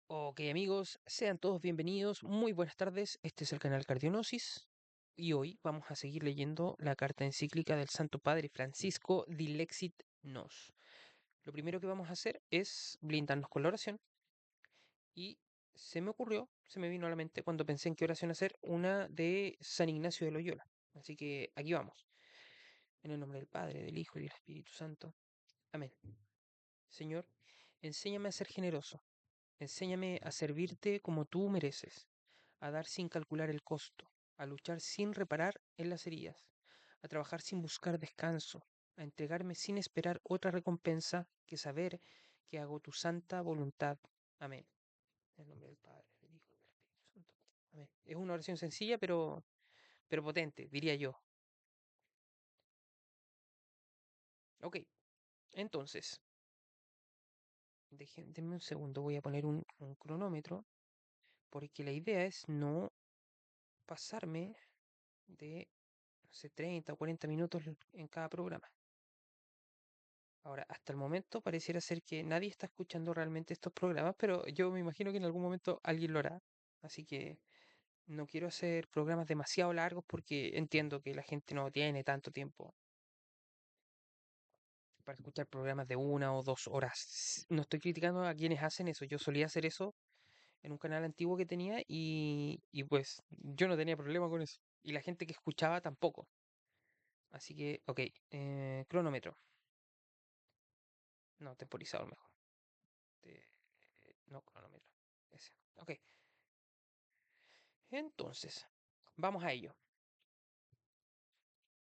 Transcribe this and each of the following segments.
Ok amigos, sean todos bienvenidos, muy buenas tardes, este es el canal Cardionosis y hoy vamos a seguir leyendo la carta encíclica del Santo Padre Francisco Dilexit Nos. Lo primero que vamos a hacer es blindarnos con la oración y se me vino a la mente cuando pensé en qué oración hacer, una de San Ignacio de Loyola. Así que aquí vamos, en el nombre del Padre, del Hijo y del Espíritu Santo. Amén. Señor, enséñame a ser generoso. Enséñame a servirte como tú mereces, a dar sin calcular el costo, a luchar sin reparar en las heridas, a trabajar sin buscar descanso, a entregarme sin esperar otra recompensa que saber que hago tu santa voluntad. Amén. En el nombre del Padre, del Hijo y del Espíritu Santo. Amén. Es una oración sencilla, pero potente, diría yo. Ok, entonces, denme un segundo, voy a poner un cronómetro, porque la idea es no pasarme de, no sé, 30 o 40 minutos en cada programa. Ahora, hasta el momento pareciera ser que nadie está escuchando realmente estos programas, pero yo me imagino que en algún momento alguien lo hará. Así que no quiero hacer programas demasiado largos porque entiendo que la gente no tiene tanto tiempo para escuchar programas de 1 o 2 horas. No estoy criticando a quienes hacen eso. Yo solía hacer eso en un canal antiguo que tenía y pues yo no tenía problema con eso. Y la gente que escuchaba tampoco. Así que, ok, cronómetro. No, temporizador mejor. No, cronómetro. Ese. Ok. Entonces, vamos a ello.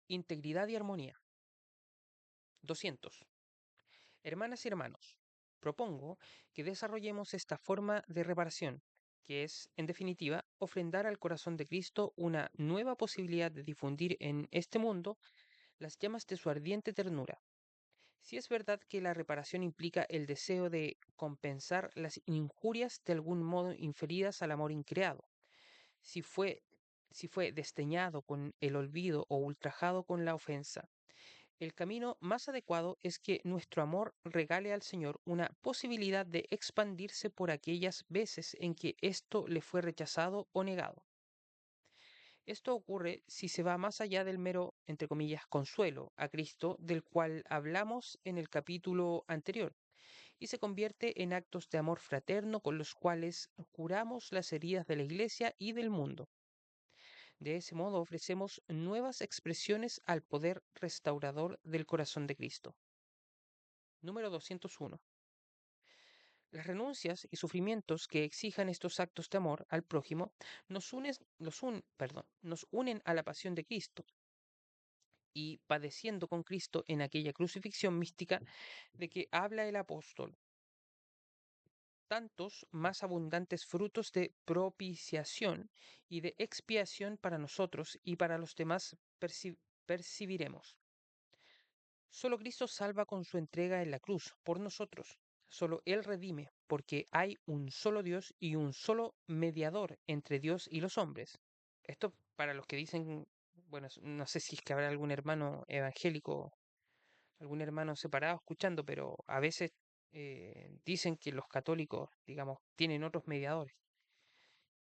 Integridad y armonía. 200. Hermanas y hermanos, propongo que desarrollemos esta forma de reparación, que es, en definitiva, ofrendar al corazón de Cristo una nueva posibilidad de difundir en este mundo las llamas de su ardiente ternura. Si es verdad que la reparación implica el deseo de compensar las injurias de algún modo inferidas al amor increado, si fue, si fue desdeñado con el olvido o ultrajado con la ofensa. El camino más adecuado es que nuestro amor regale al Señor una posibilidad de expandirse por aquellas veces en que esto le fue rechazado o negado. Esto ocurre si se va más allá del mero, entre comillas, consuelo a Cristo del cual hablamos en el capítulo anterior, y se convierte en actos de amor fraterno con los cuales curamos las heridas de la Iglesia y del mundo. De ese modo ofrecemos nuevas expresiones al poder restaurador del corazón de Cristo. Número 201. Las renuncias y sufrimientos que exijan estos actos de amor al prójimo nos unen a la pasión de Cristo y padeciendo con Cristo en aquella crucifixión mística de que habla el apóstol. Tantos más abundantes frutos de propiciación y de expiación para nosotros y para los demás percibiremos. Solo Cristo salva con su entrega en la cruz por nosotros. Solo Él redime, porque hay un solo Dios y un solo mediador entre Dios y los hombres. Esto para los que dicen, bueno, no sé si es que habrá algún hermano evangélico, algún hermano separado escuchando, pero a veces dicen que los católicos, digamos, tienen otros mediadores.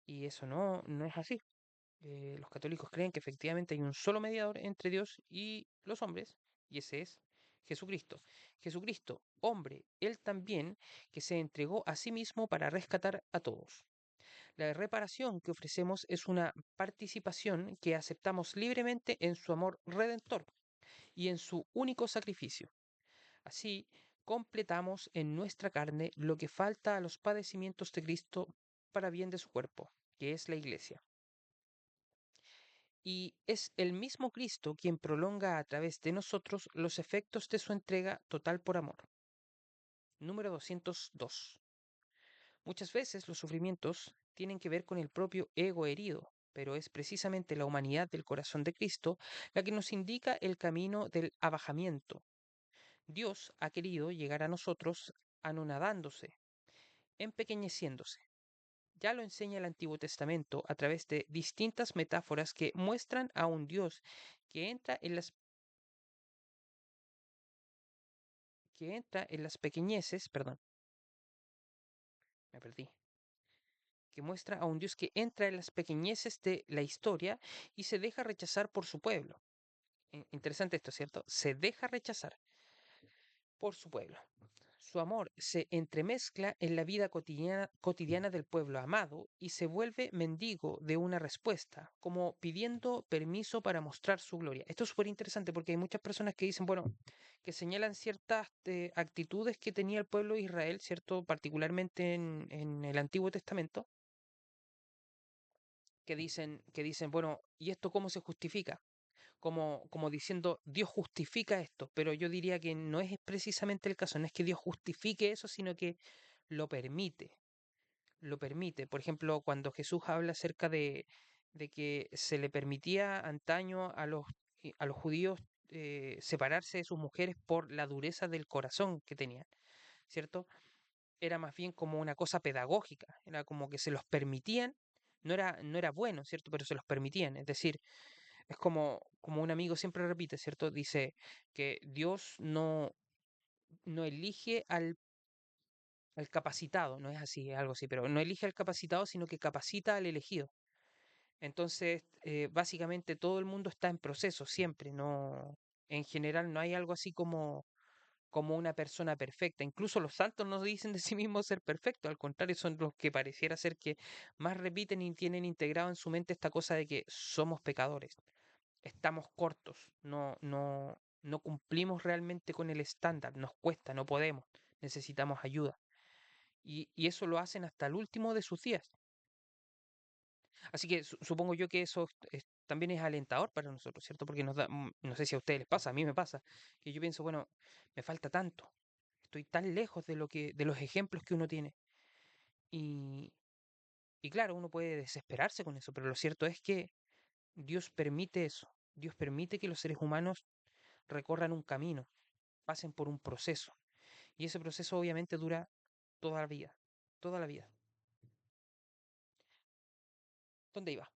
Y eso no es así. Los católicos creen que efectivamente hay un solo mediador entre Dios y los hombres, y ese es Jesucristo. Jesucristo, hombre, él también, que se entregó a sí mismo para rescatar a todos. La reparación que ofrecemos es una participación que aceptamos libremente en su amor redentor y en su único sacrificio. Así, completamos en nuestra carne lo que falta a los padecimientos de Cristo para bien de su cuerpo, que es la Iglesia. Y es el mismo Cristo quien prolonga a través de nosotros los efectos de su entrega total por amor. Número 202. Muchas veces los sufrimientos tienen que ver con el propio ego herido, pero es precisamente la humanidad del corazón de Cristo la que nos indica el camino del abajamiento. Dios ha querido llegar a nosotros anonadándose, empequeñeciéndose. Ya lo enseña el Antiguo Testamento a través de distintas metáforas que muestran a un Dios que entra en las pequeñeces, perdón, me perdí. que muestra a un Dios que entra en las pequeñeces de la historia y se deja rechazar por su pueblo. Interesante esto, ¿cierto? Se deja rechazar por su pueblo. Su amor se entremezcla en la vida cotidiana del pueblo amado y se vuelve mendigo de una respuesta, como pidiendo permiso para mostrar su gloria. Esto es súper interesante porque hay muchas personas que dicen, bueno, que señalan ciertas actitudes que tenía el pueblo de Israel, ¿cierto? Particularmente en el Antiguo Testamento, que dicen, bueno, ¿y esto cómo se justifica? Como diciendo, Dios justifica esto, pero yo diría que no es precisamente el caso, no es que Dios justifique eso, sino que lo permite, lo permite. Por ejemplo, cuando Jesús habla acerca de que se le permitía antaño a los judíos separarse de sus mujeres por la dureza del corazón que tenían, ¿cierto? Era más bien como una cosa pedagógica, era como que se los permitían, no era bueno, ¿cierto? Pero se los permitían, es decir, es como un amigo siempre repite, ¿cierto? Dice que Dios no elige al capacitado, no es así, es algo así, pero no elige al capacitado, sino que capacita al elegido. Entonces, básicamente todo el mundo está en proceso siempre, no, en general no hay algo así como una persona perfecta. Incluso los santos no dicen de sí mismos ser perfectos, al contrario, son los que pareciera ser que más repiten y tienen integrado en su mente esta cosa de que somos pecadores, estamos cortos, no cumplimos realmente con el estándar, nos cuesta, no podemos, necesitamos ayuda. Y eso lo hacen hasta el último de sus días. Así que supongo yo que eso también es alentador para nosotros, ¿cierto? Porque nos da, no sé si a ustedes les pasa, a mí me pasa, que yo pienso, bueno, me falta tanto, estoy tan lejos de los ejemplos que uno tiene. Y, y claro, uno puede desesperarse con eso, pero lo cierto es que Dios permite eso. Dios permite que los seres humanos recorran un camino, pasen por un proceso. Y ese proceso obviamente dura toda la vida, toda la vida. ¿Dónde iba?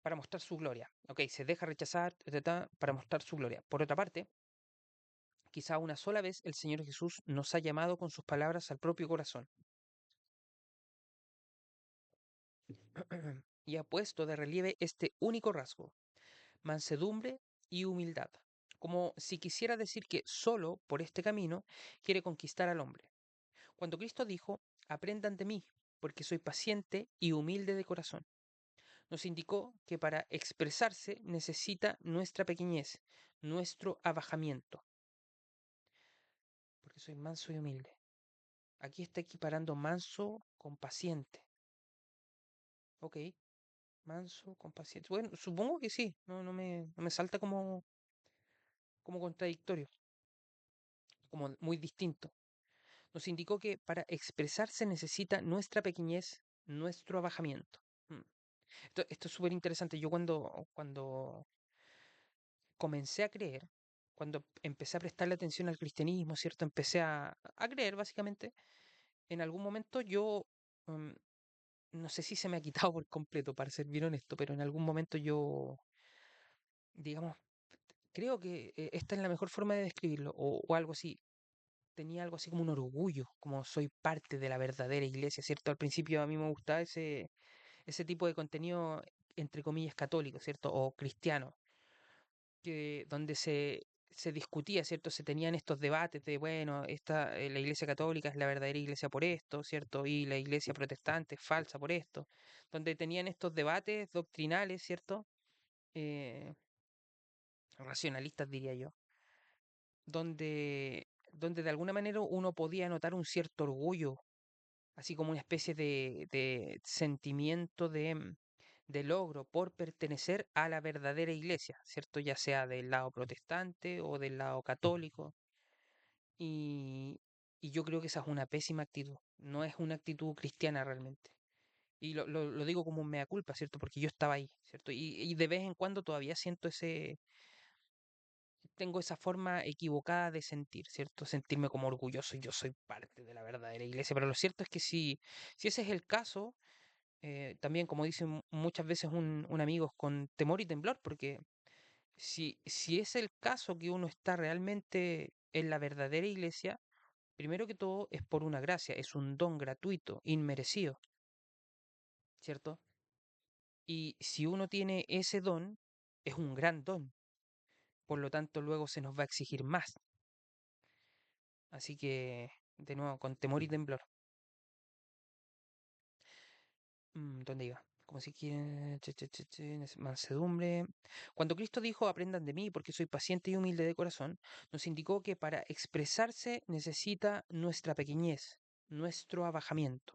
Para mostrar su gloria. Ok, se deja rechazar para mostrar su gloria. Por otra parte, quizá una sola vez el Señor Jesús nos ha llamado con sus palabras al propio corazón y ha puesto de relieve este único rasgo, mansedumbre y humildad, como si quisiera decir que solo por este camino quiere conquistar al hombre. Cuando Cristo dijo, aprendan de mí, porque soy paciente y humilde de corazón, nos indicó que para expresarse necesita nuestra pequeñez, nuestro abajamiento, porque soy manso y humilde. Aquí está equiparando manso con paciente. Ok, manso con paciente. Bueno, supongo que sí, no me salta como contradictorio, como muy distinto. Nos indicó que para expresarse necesita nuestra pequeñez, nuestro abajamiento. Mm. Esto es súper interesante. Yo cuando comencé a creer, cuando empecé a prestarle atención al cristianismo, ¿cierto? Empecé a creer, básicamente. En algún momento yo, mm, no sé si se me ha quitado por completo, para ser bien honesto, pero en algún momento yo, digamos, creo que esta es la mejor forma de describirlo, o algo así. Tenía algo así como un orgullo, como soy parte de la verdadera iglesia, ¿cierto? Al principio a mí me gustaba ese tipo de contenido, entre comillas, católico, ¿cierto? O cristiano, donde se discutía, ¿cierto? Se tenían estos debates de, bueno, la iglesia católica es la verdadera iglesia por esto, ¿cierto? Y la iglesia protestante es falsa por esto, donde tenían estos debates doctrinales, ¿cierto? Eh, racionalistas, diría yo, donde de alguna manera uno podía notar un cierto orgullo, así como una especie de sentimiento de logro por pertenecer a la verdadera iglesia, ¿cierto? Ya sea del lado protestante o del lado católico. Y, y yo creo que esa es una pésima actitud, no es una actitud cristiana realmente. Y lo digo como un mea culpa, ¿cierto? Porque yo estaba ahí, ¿cierto? Y de vez en cuando todavía tengo esa forma equivocada de sentir, ¿cierto? Sentirme como orgulloso, yo soy parte de la verdadera iglesia, pero lo cierto es que si ese es el caso, también como dicen muchas veces un amigo, es con temor y temblor, porque si es el caso que uno está realmente en la verdadera iglesia, primero que todo es por una gracia, es un don gratuito, inmerecido. ¿cierto? Y si uno tiene ese don, es un gran don. Por lo tanto, luego se nos va a exigir más. Así que, de nuevo, con temor y temblor. ¿Dónde iba? Como si quieren, mansedumbre. Cuando Cristo dijo, aprendan de mí porque soy paciente y humilde de corazón, nos indicó que para expresarse necesita nuestra pequeñez, nuestro abajamiento.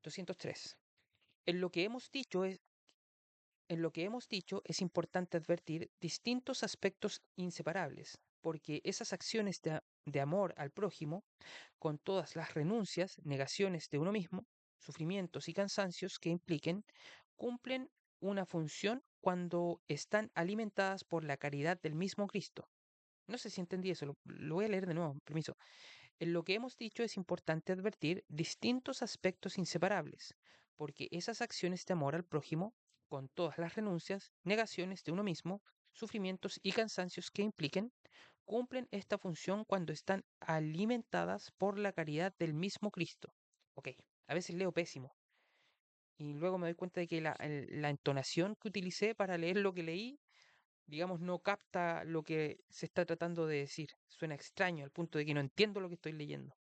203. En lo que hemos dicho es, en lo que hemos dicho es importante advertir distintos aspectos inseparables, porque esas acciones de amor al prójimo, con todas las renuncias, negaciones de uno mismo, sufrimientos y cansancios que impliquen, cumplen una función cuando están alimentadas por la caridad del mismo Cristo. No sé si entendí eso, lo voy a leer de nuevo, permiso. En lo que hemos dicho es importante advertir distintos aspectos inseparables, porque esas acciones de amor al prójimo, con todas las renuncias, negaciones de uno mismo, sufrimientos y cansancios que impliquen, cumplen esta función cuando están alimentadas por la caridad del mismo Cristo. Ok, a veces leo pésimo y luego me doy cuenta de que la entonación que utilicé para leer lo que leí, digamos, no capta lo que se está tratando de decir. Suena extraño al punto de que no entiendo lo que estoy leyendo.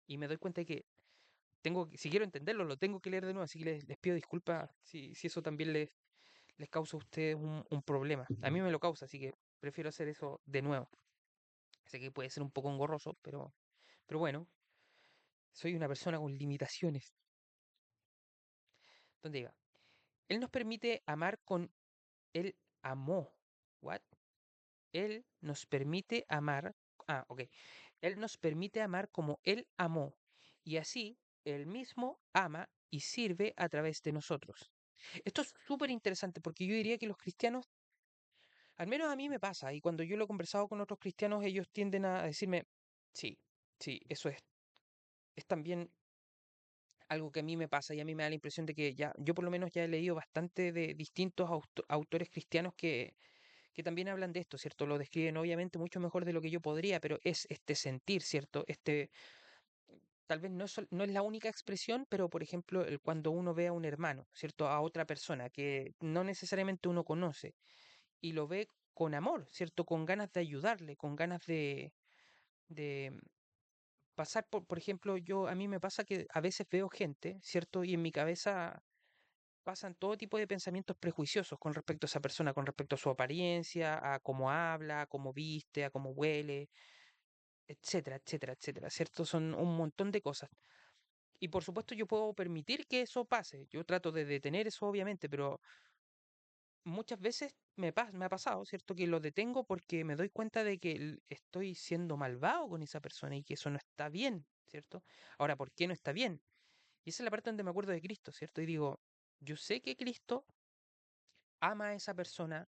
Y me doy cuenta de que si quiero entenderlo, lo tengo que leer de nuevo, así que les pido disculpas si eso también les causa a ustedes un problema. A mí me lo causa, así que prefiero hacer eso de nuevo. Sé que puede ser un poco engorroso, pero bueno, soy una persona con limitaciones. ¿Dónde iba? Él nos permite amar con... Él amó. ¿What? Él nos permite amar... Ah, ok. Él nos permite amar como Él amó. Y así, Él mismo ama y sirve a través de nosotros. Esto es súper interesante porque yo diría que los cristianos, al menos a mí me pasa, y cuando yo lo he conversado con otros cristianos, ellos tienden a decirme, sí, sí, eso es también algo que a mí me pasa y a mí me da la impresión de que ya, yo por lo menos ya he leído bastante de distintos autores cristianos que también hablan de esto, ¿cierto? Lo describen obviamente mucho mejor de lo que yo podría, pero es este sentir, ¿cierto? Tal vez no es la única expresión, pero por ejemplo, cuando uno ve a un hermano, ¿cierto? A otra persona que no necesariamente uno conoce y lo ve con amor, ¿cierto? Con ganas de ayudarle, con ganas de pasar por ejemplo, a mí me pasa que a veces veo gente, ¿cierto? Y en mi cabeza pasan todo tipo de pensamientos prejuiciosos con respecto a esa persona, con respecto a su apariencia, a cómo habla, a cómo viste, a cómo huele, etcétera, etcétera, etcétera, ¿cierto? Son un montón de cosas. Y por supuesto yo puedo permitir que eso pase. Yo trato de detener eso, obviamente, pero muchas veces me ha pasado, ¿cierto? Que lo detengo porque me doy cuenta de que estoy siendo malvado con esa persona y que eso no está bien, ¿cierto? Ahora, ¿por qué no está bien? Y esa es la parte donde me acuerdo de Cristo, ¿cierto? Y digo, yo sé que Cristo ama a esa persona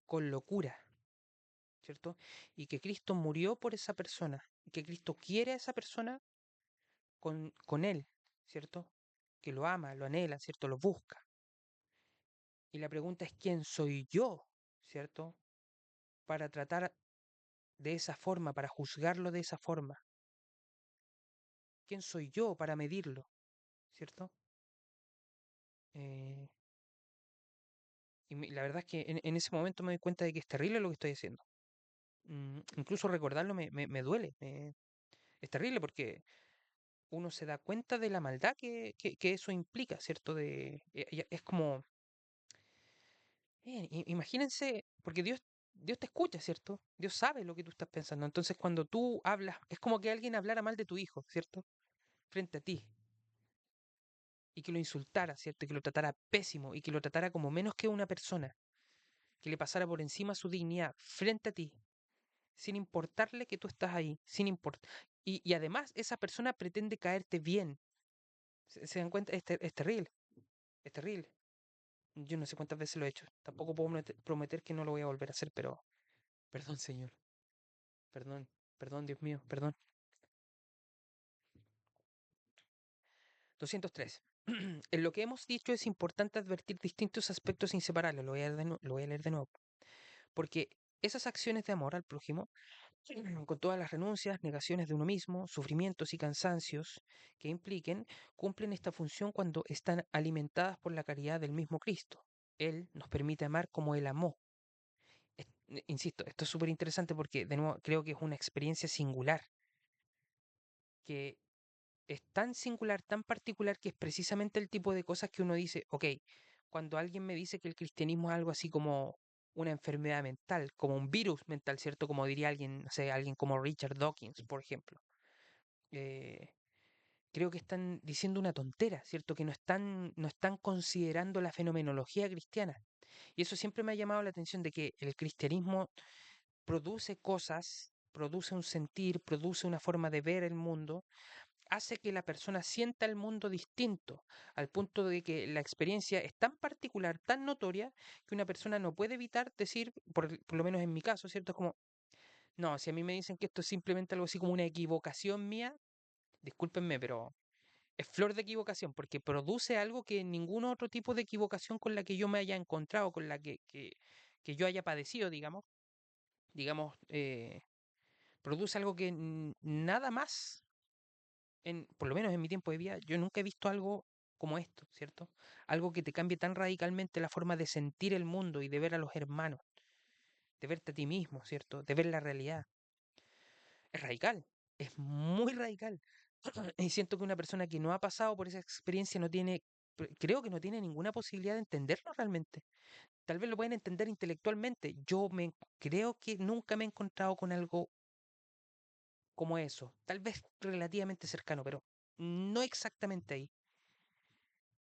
con locura, ¿cierto? Y que Cristo murió por esa persona, y que Cristo quiere a esa persona con él, ¿cierto? Que lo ama, lo anhela, ¿cierto? Lo busca. Y la pregunta es, ¿quién soy yo, ¿cierto? Para tratar de esa forma, para juzgarlo de esa forma. ¿Quién soy yo para medirlo, ¿cierto? Eh, la verdad es que en ese momento me doy cuenta de que es terrible lo que estoy haciendo. Incluso recordarlo me duele. Es terrible porque uno se da cuenta de la maldad que eso implica, ¿cierto? Es como, imagínense, porque Dios te escucha, ¿cierto? Dios sabe lo que tú estás pensando. Entonces, cuando tú hablas, es como que alguien hablara mal de tu hijo, ¿cierto? Frente a ti y que lo insultara, ¿cierto? Y que lo tratara pésimo y que lo tratara como menos que una persona, que le pasara por encima su dignidad frente a ti, sin importarle que tú estás ahí, sin importar. Y además, esa persona pretende caerte bien. ¿Se dan cuenta? Es terrible, es terrible. Yo no sé cuántas veces lo he hecho. Tampoco puedo prometer que no lo voy a volver a hacer, pero perdón, Señor. Perdón, perdón, Dios mío, perdón. 203. En lo que hemos dicho es importante advertir distintos aspectos inseparables. Lo voy a leer de nuevo. Porque esas acciones de amor al prójimo, con todas las renuncias, negaciones de uno mismo, sufrimientos y cansancios que impliquen, cumplen esta función cuando están alimentadas por la caridad del mismo Cristo. Él nos permite amar como Él amó. Insisto, esto es súper interesante porque, de nuevo, creo que es una experiencia singular, que es tan singular, tan particular, que es precisamente el tipo de cosas que uno dice, ok, cuando alguien me dice que el cristianismo es algo así como una enfermedad mental, como un virus mental, ¿cierto? Como diría alguien, no sé, alguien como Richard Dawkins, por ejemplo. eh, Creo que están diciendo una tontera, ¿cierto? Que no están considerando la fenomenología cristiana. Y eso siempre me ha llamado la atención de que el cristianismo produce cosas, produce un sentir, produce una forma de ver el mundo, hace que la persona sienta el mundo distinto, al punto de que la experiencia es tan particular, tan notoria, que una persona no puede evitar decir, por lo menos en mi caso, ¿cierto? Es como, no, si a mí me dicen que esto es simplemente algo así como una equivocación mía, discúlpenme, pero es flor de equivocación, porque produce algo que ningún otro tipo de equivocación con la que yo me haya encontrado, con la que yo haya padecido, digamos, produce algo que nada más, por lo menos en mi tiempo de vida, yo nunca he visto algo como esto, ¿cierto? Algo que te cambie tan radicalmente la forma de sentir el mundo y de ver a los hermanos, de verte a ti mismo, ¿cierto? De ver la realidad. Es radical, es muy radical. Y siento que una persona que no ha pasado por esa experiencia no tiene, creo que no tiene ninguna posibilidad de entenderlo realmente. Tal vez lo pueden entender intelectualmente. Creo que nunca me he encontrado con algo como eso. Tal vez relativamente cercano, pero no exactamente ahí.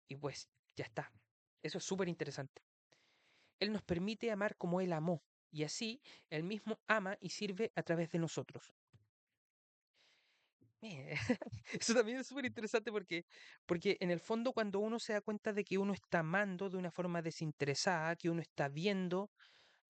Y pues ya está. Eso es súper interesante. Él nos permite amar como Él amó. Y así Él mismo ama y sirve a través de nosotros. Eso también es súper interesante porque en el fondo cuando uno se da cuenta de que uno está amando de una forma desinteresada, que uno está viendo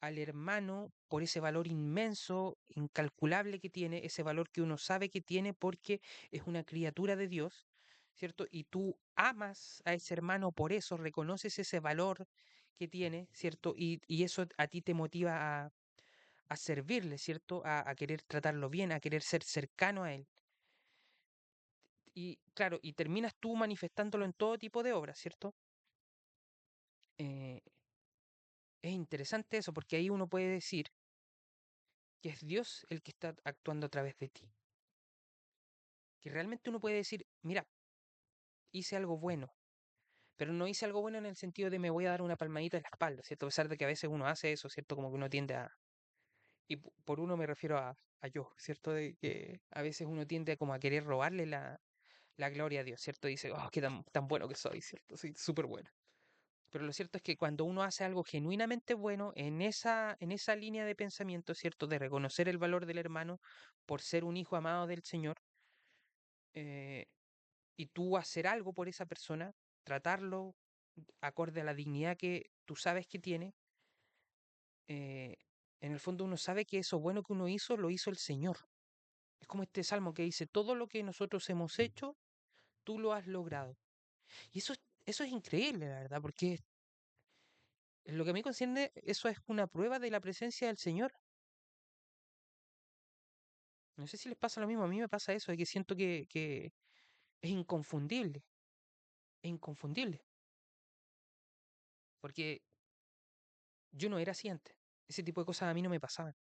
al hermano por ese valor inmenso, incalculable que tiene, ese valor que uno sabe que tiene porque es una criatura de Dios, ¿cierto? Y tú amas a ese hermano por eso, reconoces ese valor que tiene, ¿cierto? Y eso a ti te motiva a servirle, ¿cierto? A querer tratarlo bien, a querer ser cercano a él. Y claro, y terminas tú manifestándolo en todo tipo de obras, ¿cierto? Eh, es interesante eso porque ahí uno puede decir que es Dios el que está actuando a través de ti. Que realmente uno puede decir, mira, hice algo bueno, pero no hice algo bueno en el sentido de me voy a dar una palmadita en la espalda, ¿cierto? A pesar de que a veces uno hace eso, ¿cierto? Como que uno tiende a... Y por uno me refiero a yo, ¿cierto? De que a veces uno tiende a como a querer robarle la gloria a Dios, ¿cierto? Dice, oh, qué tan bueno que soy, ¿cierto? Soy súper bueno. Pero lo cierto es que cuando uno hace algo genuinamente bueno en esa línea de pensamiento, ¿cierto? De reconocer el valor del hermano por ser un hijo amado del Señor, eh, y tú hacer algo por esa persona, tratarlo acorde a la dignidad que tú sabes que tiene, eh, en el fondo uno sabe que eso bueno que uno hizo, lo hizo el Señor. Es como este salmo que dice, todo lo que nosotros hemos hecho, tú lo has logrado. Y eso es increíble, la verdad, porque en lo que a mí concierne, eso es una prueba de la presencia del Señor. No sé si les pasa lo mismo, a mí me pasa eso, de que siento que es inconfundible, es inconfundible, porque yo no era así antes. Ese tipo de cosas a mí no me pasaban,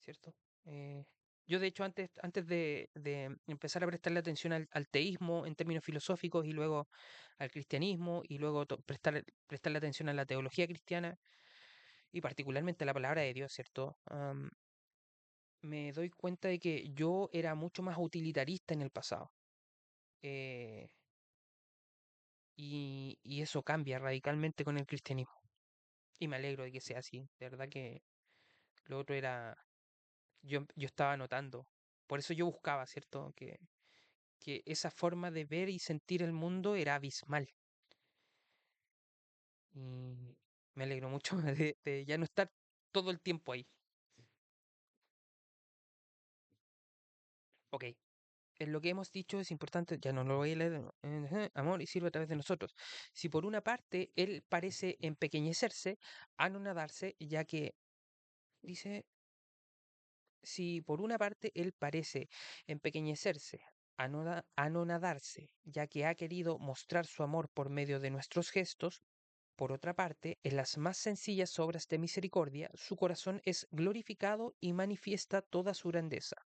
¿cierto? Eh, yo de hecho antes de empezar a prestarle atención al teísmo en términos filosóficos y luego al cristianismo y luego prestarle atención a la teología cristiana y particularmente a la palabra de Dios, ¿cierto? Me doy cuenta de que yo era mucho más utilitarista en el pasado. eh, y eso cambia radicalmente con el cristianismo. Y me alegro de que sea así. De verdad que lo otro era, yo estaba notando. Por eso yo buscaba, ¿cierto? Que esa forma de ver y sentir el mundo era abismal. Y me alegro mucho de ya no estar todo el tiempo ahí. Ok. En lo que hemos dicho es importante, ya no lo voy a leer, amor y sirve a través de nosotros. Si por una parte él parece empequeñecerse, anonadarse, ya que dice si por una parte él parece empequeñecerse, anonadarse, ya que ha querido mostrar su amor por medio de nuestros gestos, por otra parte, en las más sencillas obras de misericordia, su corazón es glorificado y manifiesta toda su grandeza.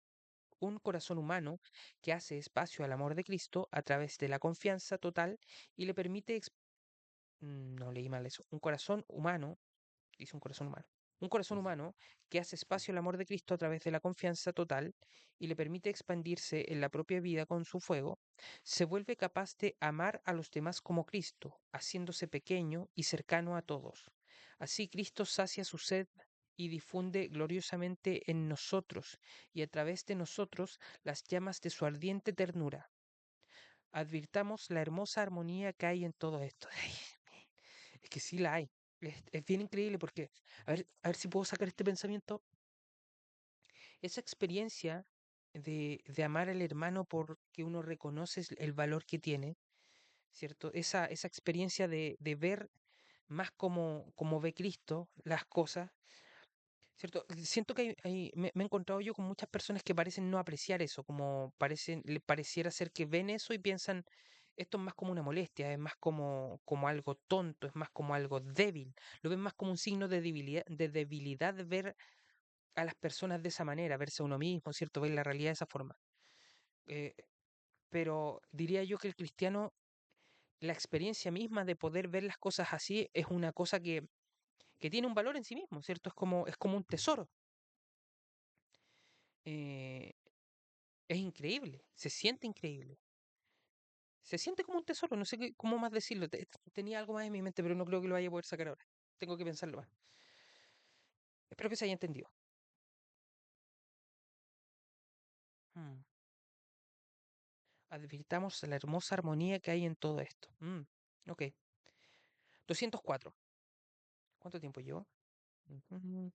Un corazón humano que hace espacio al amor de Cristo a través de la confianza total y le permite... No leí mal eso. Un corazón humano, dice un corazón humano. Un corazón humano que hace espacio al amor de Cristo a través de la confianza total y le permite expandirse en la propia vida con su fuego, se vuelve capaz de amar a los demás como Cristo, haciéndose pequeño y cercano a todos. Así Cristo sacia su sed y difunde gloriosamente en nosotros y a través de nosotros las llamas de su ardiente ternura. Advirtamos la hermosa armonía que hay en todo esto. Es que sí la hay. Es bien increíble porque, a ver si puedo sacar este pensamiento. Esa experiencia de amar al hermano porque uno reconoce el valor que tiene, ¿cierto? Esa experiencia de ver más como ve Cristo las cosas, ¿cierto? Siento que me he encontrado yo con muchas personas que parecen no apreciar eso, como parecen, le pareciera ser que ven eso y piensan, esto es más como una molestia, es más como algo tonto, es más como algo débil, lo ven más como un signo de debilidad ver a las personas de esa manera, verse a uno mismo, ¿cierto? Ver la realidad de esa forma. Eh, pero diría yo que el cristiano, la experiencia misma de poder ver las cosas así es una cosa que tiene un valor en sí mismo, ¿cierto? Es como un tesoro. Eh, Es increíble, se siente increíble. Se siente como un tesoro, no sé cómo más decirlo. Tenía algo más en mi mente, pero no creo que lo vaya a poder sacar ahora. Tengo que pensarlo más. Espero que se haya entendido. Mm. Advirtamos la hermosa armonía que hay en todo esto. Ok. 204. ¿Cuánto tiempo llevo? Ujú,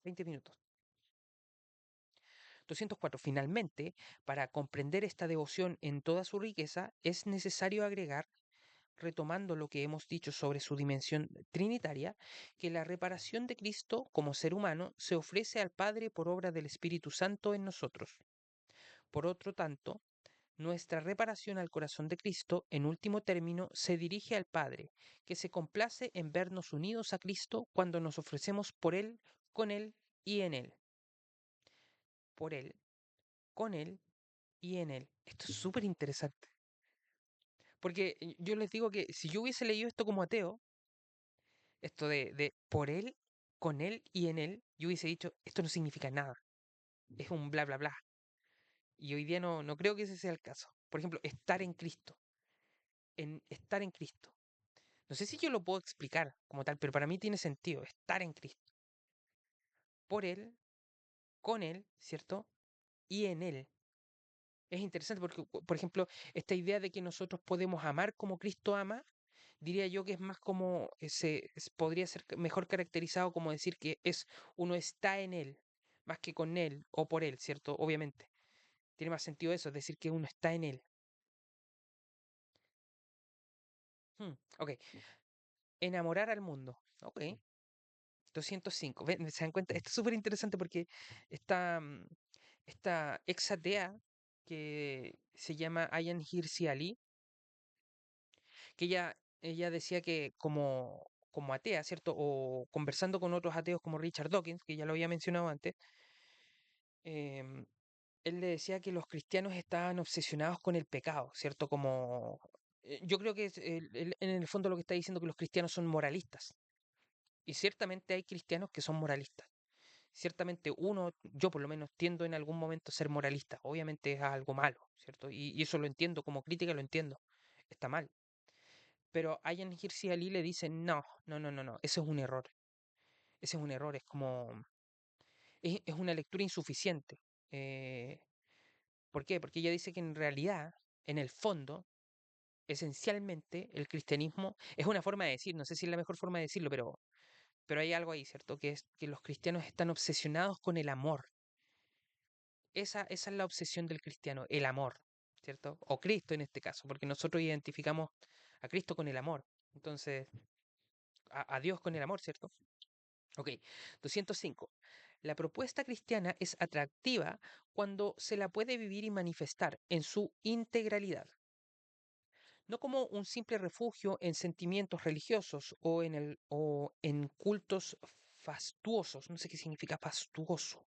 20 minutos. 204. Finalmente, para comprender esta devoción en toda su riqueza, es necesario agregar, retomando lo que hemos dicho sobre su dimensión trinitaria, que la reparación de Cristo como ser humano se ofrece al Padre por obra del Espíritu Santo en nosotros. Por otro tanto, nuestra reparación al corazón de Cristo, en último término, se dirige al Padre, que se complace en vernos unidos a Cristo cuando nos ofrecemos por Él, con Él y en Él. Por Él, con Él y en Él. Esto es súper interesante. Porque yo les digo que si yo hubiese leído esto como ateo, esto de por él, con él y en él, yo hubiese dicho, esto no significa nada, es un bla, bla, bla. Y hoy día no creo que ese sea el caso. Por ejemplo, estar en Cristo, en estar en Cristo. No sé si yo lo puedo explicar como tal, pero para mí tiene sentido, estar en Cristo. Por él, con él, ¿cierto? Y en él. Es interesante porque, por ejemplo, esta idea de que nosotros podemos amar como Cristo ama, diría yo que es más como, podría ser mejor caracterizado como decir que es uno está en él, más que con él o por él, ¿cierto? Obviamente. Tiene más sentido eso, es decir que uno está en él. Ok. Enamorar al mundo. Ok. 205. ¿Se dan cuenta? Esto es súper interesante porque esta, esta ex atea que se llama Ayan Hirsi Ali, que ella decía que como atea, ¿cierto? O conversando con otros ateos como Richard Dawkins, que ya lo había mencionado antes, em, él le decía que los cristianos estaban obsesionados con el pecado, ¿cierto? Como yo creo que en el fondo lo que está diciendo que los cristianos son moralistas. Y ciertamente hay cristianos que son moralistas. Ciertamente yo por lo menos tiendo en algún momento a ser moralista. Obviamente es algo malo, ¿cierto? Y eso lo entiendo, como crítica lo entiendo. Está mal. Pero Ayan Hirsi Ali le dice, no, ese es un error. Ese es un error, es como, es una lectura insuficiente. Eh, ¿Por qué? Porque ella dice que en realidad, en el fondo, esencialmente, el cristianismo es una forma de decir, no sé si es la mejor forma de decirlo, pero hay algo ahí, ¿cierto? Que es que los cristianos están obsesionados con el amor. Esa es la obsesión del cristiano, el amor, ¿cierto? O Cristo en este caso, porque nosotros identificamos a Cristo con el amor. Entonces, a Dios con el amor, ¿cierto? Ok, 205. La propuesta cristiana es atractiva cuando se la puede vivir y manifestar en su integralidad, no como un simple refugio en sentimientos religiosos o en cultos fastuosos. No sé qué significa fastuoso.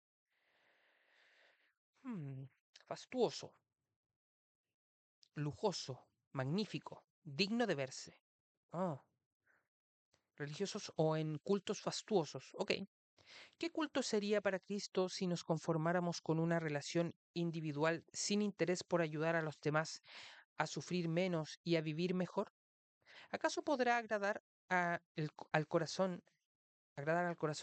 Hmm, fastuoso, lujoso, magnífico, digno de verse. Ah, religiosos o en cultos fastuosos. Ok. ¿Qué culto sería para Cristo si nos conformáramos con una relación individual sin interés por ayudar a los demás a sufrir menos y a vivir mejor? ¿Acaso podrá agradar al corazón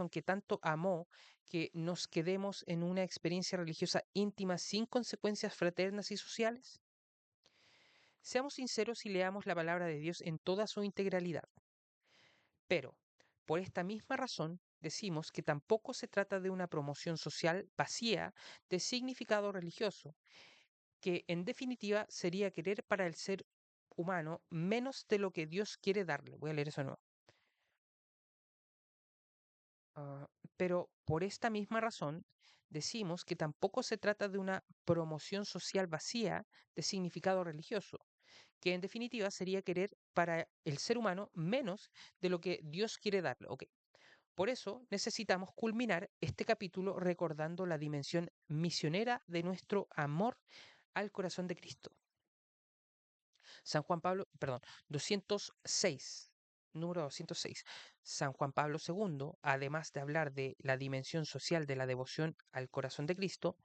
que tanto amó que nos quedemos en una experiencia religiosa íntima sin consecuencias fraternas y sociales? Seamos sinceros y leamos la palabra de Dios en toda su integralidad. Pero, por esta misma razón, decimos que tampoco se trata de una promoción social vacía de significado religioso, que en definitiva sería querer para el ser humano menos de lo que Dios quiere darle. Voy a leer eso de nuevo. Ah, pero por esta misma razón, decimos que tampoco se trata de una promoción social vacía de significado religioso, que en definitiva sería querer para el ser humano menos de lo que Dios quiere darle. Ok. Por eso necesitamos culminar este capítulo recordando la dimensión misionera de nuestro amor al corazón de Cristo. San Juan Pablo, perdón, 206, número 206. San Juan Pablo II, además de hablar de la dimensión social de la devoción al corazón de Cristo,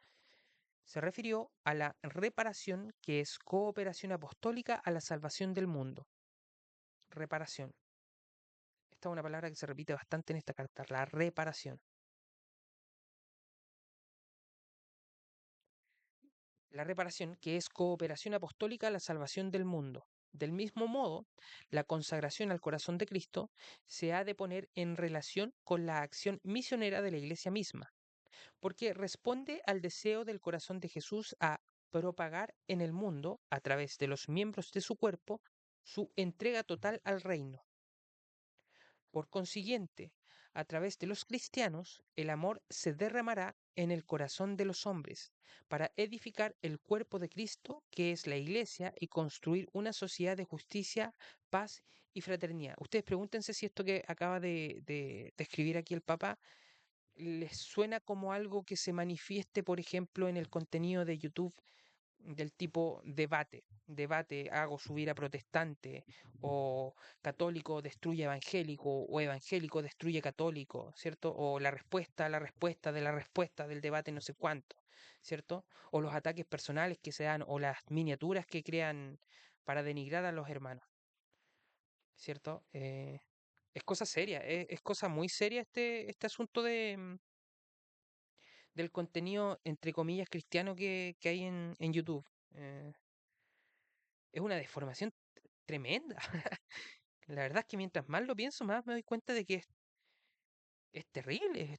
se refirió a la reparación, que es cooperación apostólica a la salvación del mundo. Reparación. Esta es una palabra que se repite bastante en esta carta, la reparación. La reparación, que es cooperación apostólica a la salvación del mundo. Del mismo modo, la consagración al corazón de Cristo se ha de poner en relación con la acción misionera de la Iglesia misma, porque responde al deseo del corazón de Jesús a propagar en el mundo, a través de los miembros de su cuerpo, su entrega total al reino. Por consiguiente, a través de los cristianos, el amor se derramará en el corazón de los hombres para edificar el cuerpo de Cristo, que es la Iglesia, y construir una sociedad de justicia, paz y fraternidad. Ustedes pregúntense si esto que acaba de escribir aquí el Papa les suena como algo que se manifieste, por ejemplo, en el contenido de YouTube del tipo debate, hago subir a protestante, o católico destruye evangélico, o evangélico destruye católico, ¿cierto? O la respuesta de la respuesta del debate no sé cuánto, ¿cierto? O los ataques personales que se dan, o las miniaturas que crean para denigrar a los hermanos, ¿cierto? Es cosa seria, es cosa muy seria este asunto del contenido, entre comillas, cristiano que hay en YouTube. Eh, es una deformación tremenda. La verdad es que mientras más lo pienso, más me doy cuenta de que es terrible,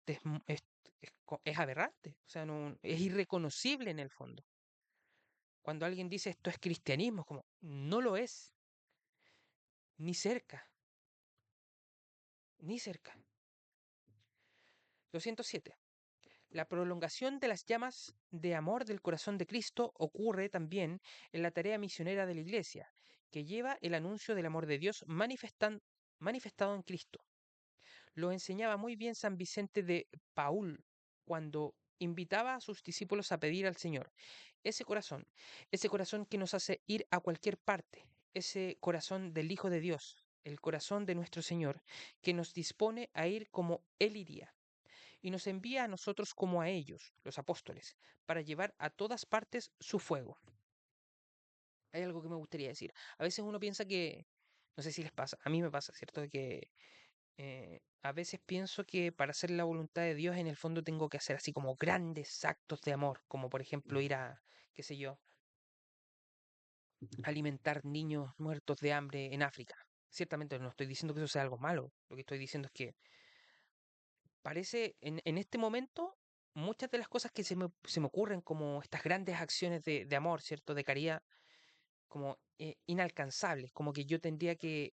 es aberrante, o sea, no, es irreconocible en el fondo. Cuando alguien dice esto es cristianismo, es como, no lo es, ni cerca, ni cerca. 207. La prolongación de las llamas de amor del corazón de Cristo ocurre también en la tarea misionera de la Iglesia, que lleva el anuncio del amor de Dios manifestado en Cristo. Lo enseñaba muy bien San Vicente de Paúl cuando invitaba a sus discípulos a pedir al Señor ese corazón que nos hace ir a cualquier parte, ese corazón del Hijo de Dios, el corazón de nuestro Señor, que nos dispone a ir como Él iría y nos envía a nosotros como a ellos, los apóstoles, para llevar a todas partes su fuego. Hay algo que me gustaría decir. A veces uno piensa que, no sé si les pasa, a mí me pasa, ¿cierto? Que a veces pienso que para hacer la voluntad de Dios en el fondo tengo que hacer así como grandes actos de amor, como por ejemplo ir a, qué sé yo, alimentar niños muertos de hambre en África. Ciertamente no estoy diciendo que eso sea algo malo, lo que estoy diciendo es que parece en este momento muchas de las cosas que se me ocurren como estas grandes acciones de amor, ¿cierto? De caridad, como inalcanzables, como que yo tendría que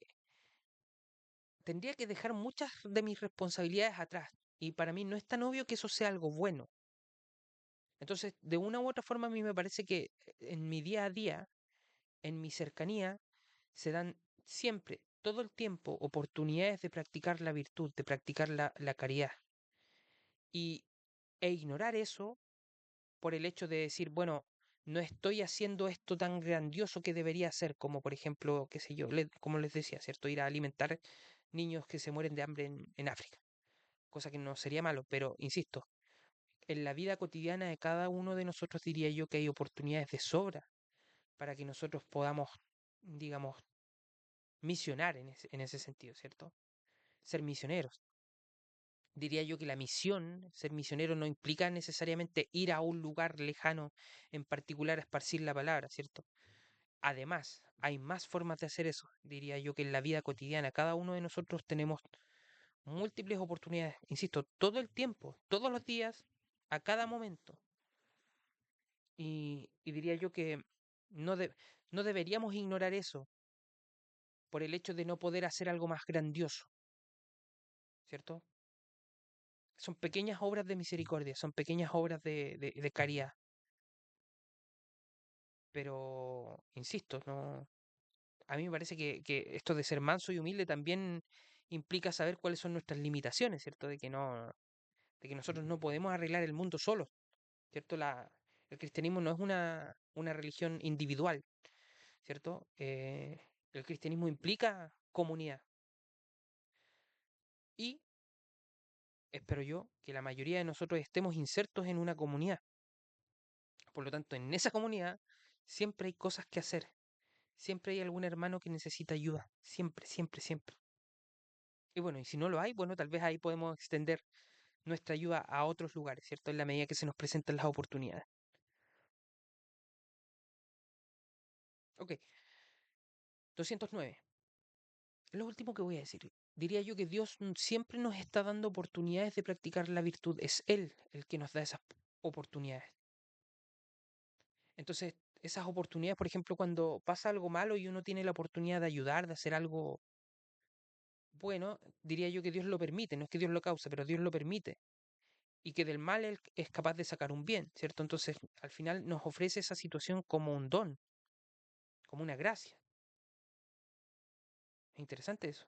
dejar muchas de mis responsabilidades atrás. Y para mí no es tan obvio que eso sea algo bueno. Entonces, de una u otra forma, a mí me parece que en mi día a día, en mi cercanía, se dan siempre, todo el tiempo, oportunidades de practicar la virtud, de practicar la caridad. Y, e ignorar eso por el hecho de decir, bueno, no estoy haciendo esto tan grandioso que debería hacer, como por ejemplo, qué sé yo, como les decía, ¿cierto? Ir a alimentar niños que se mueren de hambre en África, cosa que no sería malo, pero insisto, en la vida cotidiana de cada uno de nosotros diría yo que hay oportunidades de sobra para que nosotros podamos, digamos, misionar en ese sentido, ¿cierto? Ser misioneros. Diría yo que la misión, ser misionero, no implica necesariamente ir a un lugar lejano en particular a esparcir la palabra, ¿cierto? Además, hay más formas de hacer eso, diría yo, que en la vida cotidiana. Cada uno de nosotros tenemos múltiples oportunidades, insisto, todo el tiempo, todos los días, a cada momento. Y diría yo que no, no deberíamos ignorar eso por el hecho de no poder hacer algo más grandioso, ¿cierto? Son pequeñas obras de misericordia, son pequeñas obras de caridad, pero, insisto, no, a mí me parece que esto de ser manso y humilde también implica saber cuáles son nuestras limitaciones, ¿cierto? De que no, de que nosotros no podemos arreglar el mundo solos, ¿cierto? El cristianismo no es una religión individual, ¿cierto? El cristianismo implica comunidad y espero yo que la mayoría de nosotros estemos insertos en una comunidad. Por lo tanto, en esa comunidad siempre hay cosas que hacer, siempre hay algún hermano que necesita ayuda, siempre, siempre, siempre. Y bueno, y si no lo hay, bueno, tal vez ahí podemos extender nuestra ayuda a otros lugares, ¿cierto? En la medida que se nos presentan las oportunidades. Ok, 209. Lo último que voy a decir. Diría yo que Dios siempre nos está dando oportunidades de practicar la virtud. Es Él el que nos da esas oportunidades. Entonces, esas oportunidades, por ejemplo, cuando pasa algo malo y uno tiene la oportunidad de ayudar, de hacer algo bueno, diría yo que Dios lo permite. No es que Dios lo cause, pero Dios lo permite. Y que del mal Él es capaz de sacar un bien, ¿cierto? Entonces, al final nos ofrece esa situación como un don, como una gracia. Es interesante eso.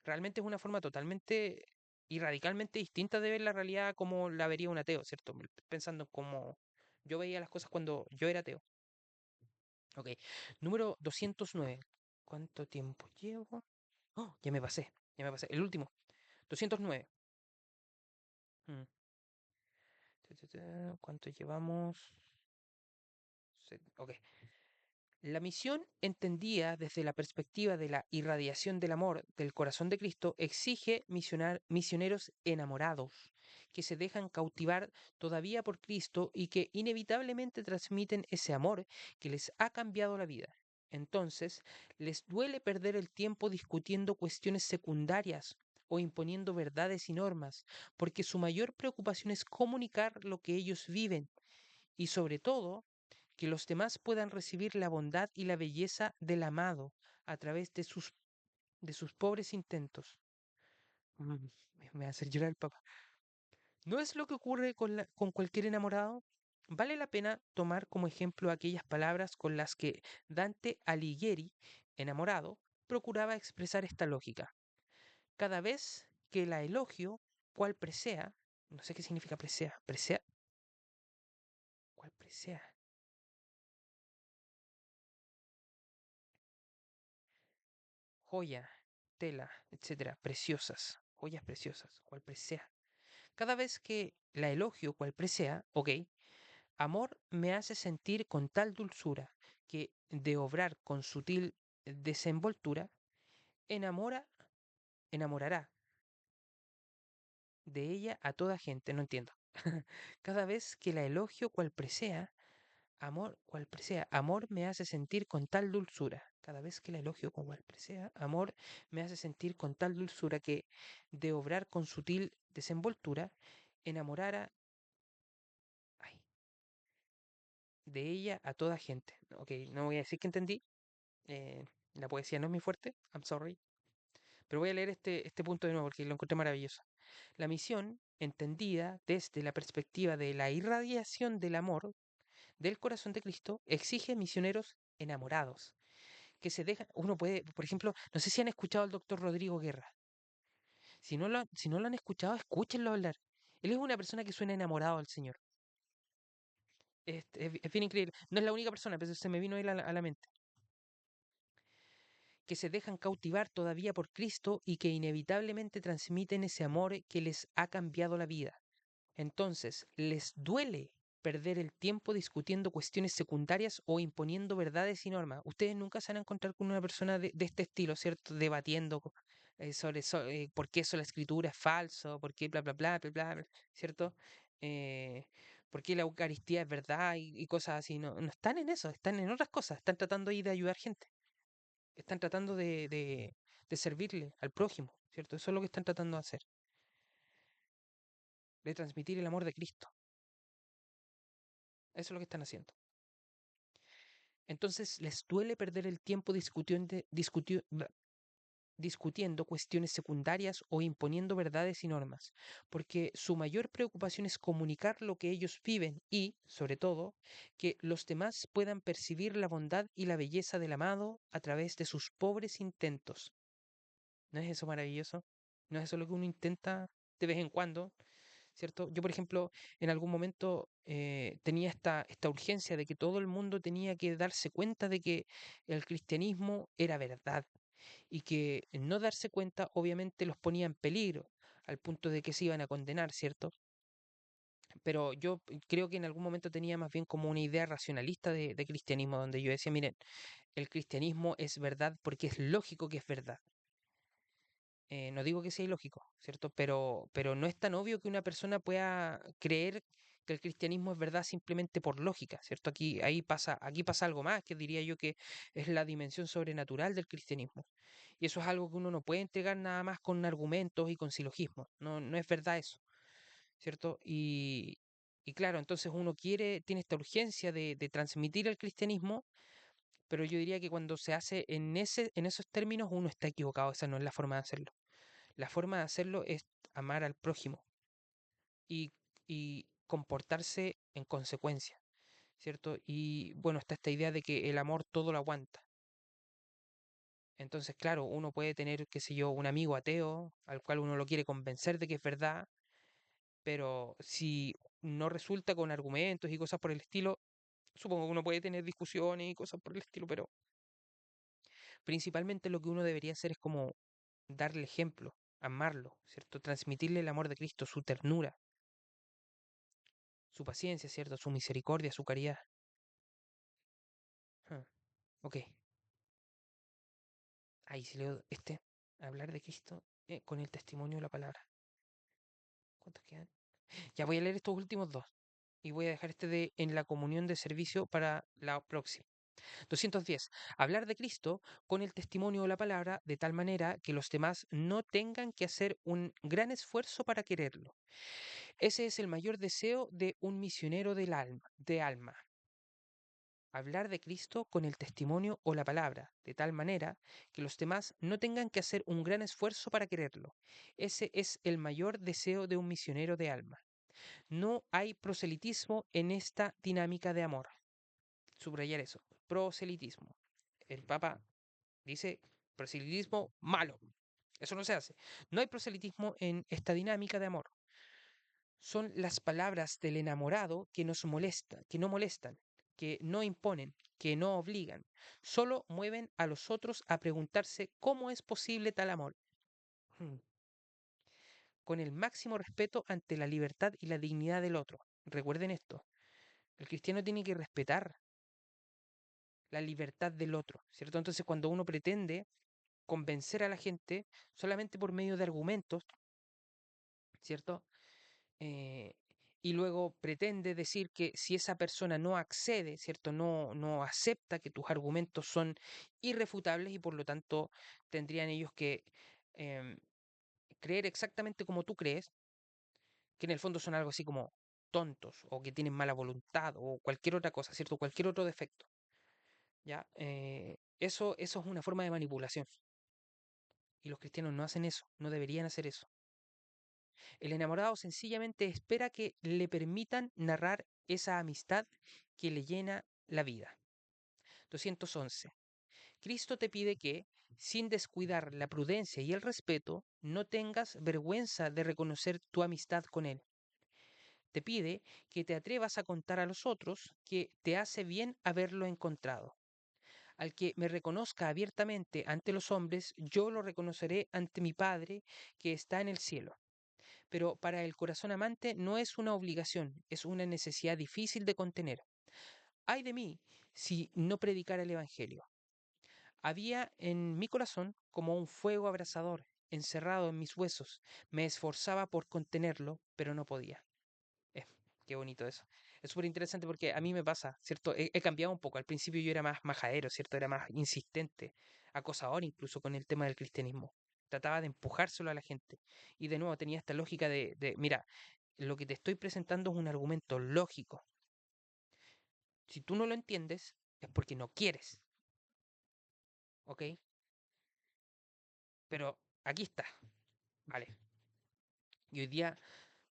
Realmente es una forma totalmente y radicalmente distinta de ver la realidad como la vería un ateo, ¿cierto? Pensando como yo veía las cosas cuando yo era ateo. Ok, número 209. ¿Cuánto tiempo llevo? Oh, ya me pasé, ya me pasé. El último, 209. Mm. ¿Cuánto llevamos? Ok. La misión, entendida desde la perspectiva de la irradiación del amor del corazón de Cristo, exige misioneros enamorados, que se dejan cautivar todavía por Cristo y que inevitablemente transmiten ese amor que les ha cambiado la vida. Entonces, les duele perder el tiempo discutiendo cuestiones secundarias o imponiendo verdades y normas, porque su mayor preocupación es comunicar lo que ellos viven y sobre todo que los demás puedan recibir la bondad y la belleza del amado a través de sus pobres intentos. Mm, Me va a hacer llorar el papá. ¿No es lo que ocurre con cualquier enamorado? Vale la pena tomar como ejemplo aquellas palabras con las que Dante Alighieri, enamorado, procuraba expresar esta lógica. Cada vez que la elogio, cual presea, no sé qué significa presea, presea, cual presea, joya, tela, etcétera, preciosas, joyas preciosas, cual presea. Cada vez que la elogio, cual presea, ok, amor me hace sentir con tal dulzura que de obrar con sutil desenvoltura, enamora, enamorará de ella a toda gente, no entiendo. Cada vez que la elogio, cual presea, amor, cual presea, amor me hace sentir con tal dulzura. Cada vez que la elogio con cual presea, amor me hace sentir con tal dulzura que, de obrar con sutil desenvoltura, enamorara ay, de ella a toda gente. Ok, no voy a decir que entendí. La poesía no es muy fuerte, I'm sorry. Pero voy a leer este punto de nuevo porque lo encontré maravilloso. La misión, entendida desde la perspectiva de la irradiación del amor del corazón de Cristo, exige misioneros enamorados, que se dejan, uno puede, por ejemplo, no sé si han escuchado al doctor Rodrigo Guerra. Si no lo han escuchado, escúchenlo hablar. Él es una persona que suena enamorado al Señor. Es bien increíble. No es la única persona, pero se me vino él a la mente. Que se dejan cautivar todavía por Cristo y que inevitablemente transmiten ese amor que les ha cambiado la vida. Entonces, les duele perder el tiempo discutiendo cuestiones secundarias o imponiendo verdades y normas. Ustedes nunca se van a encontrar con una persona de este estilo, ¿cierto? Debatiendo sobre por qué eso la escritura es falso, por qué bla, bla, bla, bla, bla, bla, ¿cierto? Eh, por qué la Eucaristía es verdad y cosas así. No, no están en eso, están en otras cosas. Están tratando ahí de ayudar gente. Están tratando de servirle al prójimo, ¿cierto? Eso es lo que están tratando de hacer, de transmitir el amor de Cristo. Eso es lo que están haciendo. Entonces les duele perder el tiempo discutiendo cuestiones secundarias o imponiendo verdades y normas, porque su mayor preocupación es comunicar lo que ellos viven y, sobre todo, que los demás puedan percibir la bondad y la belleza del amado a través de sus pobres intentos. ¿No es eso maravilloso? ¿No es eso lo que uno intenta de vez en cuando? ¿Cierto? Yo, por ejemplo, en algún momento tenía esta urgencia de que todo el mundo tenía que darse cuenta de que el cristianismo era verdad y que no darse cuenta obviamente los ponía en peligro al punto de que se iban a condenar, ¿cierto? Pero yo creo que en algún momento tenía más bien como una idea racionalista de cristianismo, donde yo decía, miren, el cristianismo es verdad porque es lógico que es verdad. No digo que sea ilógico, ¿cierto? Pero no es tan obvio que una persona pueda creer que el cristianismo es verdad simplemente por lógica, ¿cierto? Aquí pasa algo más, que diría yo que es la dimensión sobrenatural del cristianismo. Y eso es algo que uno no puede entregar nada más con argumentos y con silogismos. No, no es verdad eso, ¿cierto? Y claro, entonces uno tiene esta urgencia de transmitir el cristianismo, pero yo diría que cuando se hace en esos términos uno está equivocado, esa no es la forma de hacerlo. La forma de hacerlo es amar al prójimo y, y comportarse en consecuencia, ¿cierto? Y bueno, está esta idea de que el amor todo lo aguanta. Entonces, claro, uno puede tener, qué sé yo, un amigo ateo al cual uno lo quiere convencer de que es verdad, pero si no resulta con argumentos y cosas por el estilo, supongo que uno puede tener discusiones y cosas por el estilo, pero principalmente lo que uno debería hacer es como darle ejemplo, amarlo, ¿cierto? Transmitirle el amor de Cristo, su ternura, su paciencia, ¿cierto? Su misericordia, su caridad. Ah, ok. Ahí si leo hablar de Cristo con el testimonio de la palabra. ¿Cuántos quedan? Ya voy a leer estos últimos dos. Y voy a dejar este de en la comunión de servicio para la próxima. 210. Hablar de Cristo con el testimonio de la palabra de tal manera que los demás no tengan que hacer un gran esfuerzo para quererlo. Ese es el mayor deseo de un misionero de alma. Hablar de Cristo con el testimonio o la palabra, de tal manera que los demás no tengan que hacer un gran esfuerzo para quererlo. Ese es el mayor deseo de un misionero de alma. No hay proselitismo en esta dinámica de amor. Subrayar eso. Proselitismo. El Papa dice proselitismo malo. Eso no se hace. No hay proselitismo en esta dinámica de amor. Son las palabras del enamorado que nos molestan, que no molestan, que no imponen, que no obligan. Solo mueven a los otros a preguntarse cómo es posible tal amor. Hmm. Con el máximo respeto ante la libertad y la dignidad del otro. Recuerden esto. El cristiano tiene que respetar la libertad del otro, ¿cierto? Entonces, cuando uno pretende convencer a la gente solamente por medio de argumentos, ¿cierto? eh, y luego pretende decir que si esa persona no accede, ¿cierto? No acepta que tus argumentos son irrefutables y por lo tanto tendrían ellos que em, creer exactamente como tú crees, que en el fondo son algo así como tontos o que tienen mala voluntad o cualquier otra cosa, ¿cierto? Cualquier otro defecto, ¿ya? Eso es una forma de manipulación Y los cristianos no hacen eso, no deberían hacer eso. El enamorado sencillamente espera que le permitan narrar esa amistad que le llena la vida. 211. Cristo te pide que, sin descuidar la prudencia y el respeto, no tengas vergüenza de reconocer tu amistad con Él. Te pide que te atrevas a contar a los otros que te hace bien haberlo encontrado. Al que me reconozca abiertamente ante los hombres, yo lo reconoceré ante mi Padre que está en el cielo. Pero para el corazón amante no es una obligación, es una necesidad difícil de contener. Ay de mí si no predicara el Evangelio. Había en mi corazón como un fuego abrasador, encerrado en mis huesos. Me esforzaba por contenerlo, pero no podía. Eh, Qué bonito eso. Es súper interesante porque a mí me pasa, ¿cierto? He cambiado un poco. Al principio yo era más majadero, ¿cierto? Era más insistente, acosador incluso con el tema del cristianismo. Trataba de empujárselo a la gente. Y de nuevo tenía esta lógica mira, lo que te estoy presentando es un argumento lógico. Si tú no lo entiendes, es porque no quieres, ¿ok? Pero aquí está, ¿vale? Y hoy día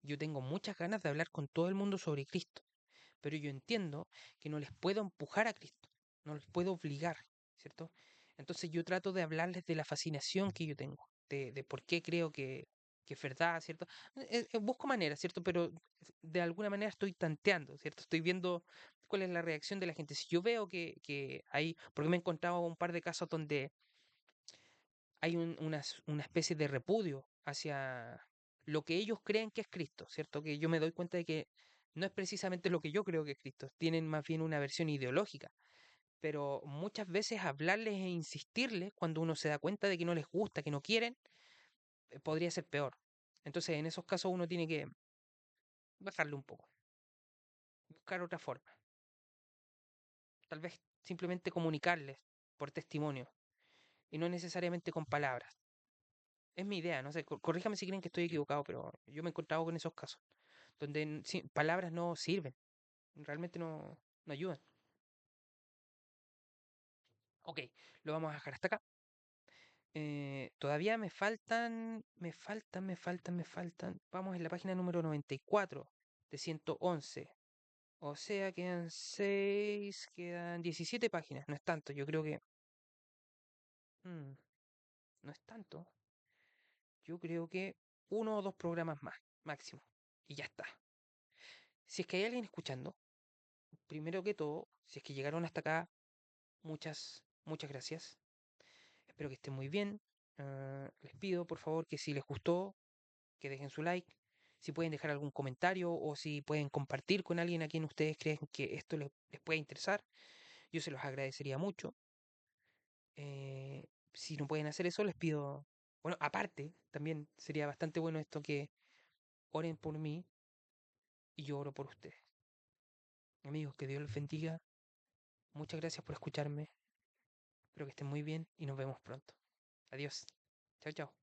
yo tengo muchas ganas de hablar con todo el mundo sobre Cristo, pero yo entiendo que no les puedo empujar a Cristo, no les puedo obligar, ¿cierto? Entonces yo trato de hablarles de la fascinación que yo tengo, de por qué creo que es verdad, ¿cierto? Busco maneras, ¿cierto? Pero de alguna manera estoy tanteando, ¿cierto? Estoy viendo cuál es la reacción de la gente. Si yo veo que hay, porque me he encontrado un par de casos donde hay una especie de repudio hacia lo que ellos creen que es Cristo, ¿cierto? Que yo me doy cuenta de que no es precisamente lo que yo creo que es Cristo, tienen más bien una versión ideológica, pero muchas veces hablarles e insistirles cuando uno se da cuenta de que no les gusta, que no quieren, podría ser peor. Entonces, en esos casos uno tiene que bajarle un poco, buscar otra forma, tal vez simplemente comunicarles por testimonio y no necesariamente con palabras. Es mi idea, no sé, corríjame si creen que estoy equivocado, pero yo me he encontrado con esos casos, donde palabras no sirven, realmente no ayudan. Ok, lo vamos a dejar hasta acá. Todavía me faltan. Vamos en la página número 94 de 111. O sea, quedan 17 páginas. No es tanto, yo creo que... mm, no es tanto. Yo creo que uno o dos programas más, máximo. Y ya está. Si es que hay alguien escuchando, primero que todo, si es que llegaron hasta acá, muchas gracias. Espero que estén muy bien. Les pido, por favor, que si les gustó, que dejen su like. Si pueden dejar algún comentario o si pueden compartir con alguien a quien ustedes creen que esto les puede interesar, yo se los agradecería mucho. Si no pueden hacer eso, les pido, bueno, aparte, también sería bastante bueno esto que oren por mí y yo oro por ustedes. Amigos, que Dios los bendiga. Muchas gracias por escucharme. Espero que estén muy bien y nos vemos pronto. Adiós. Chao, chao.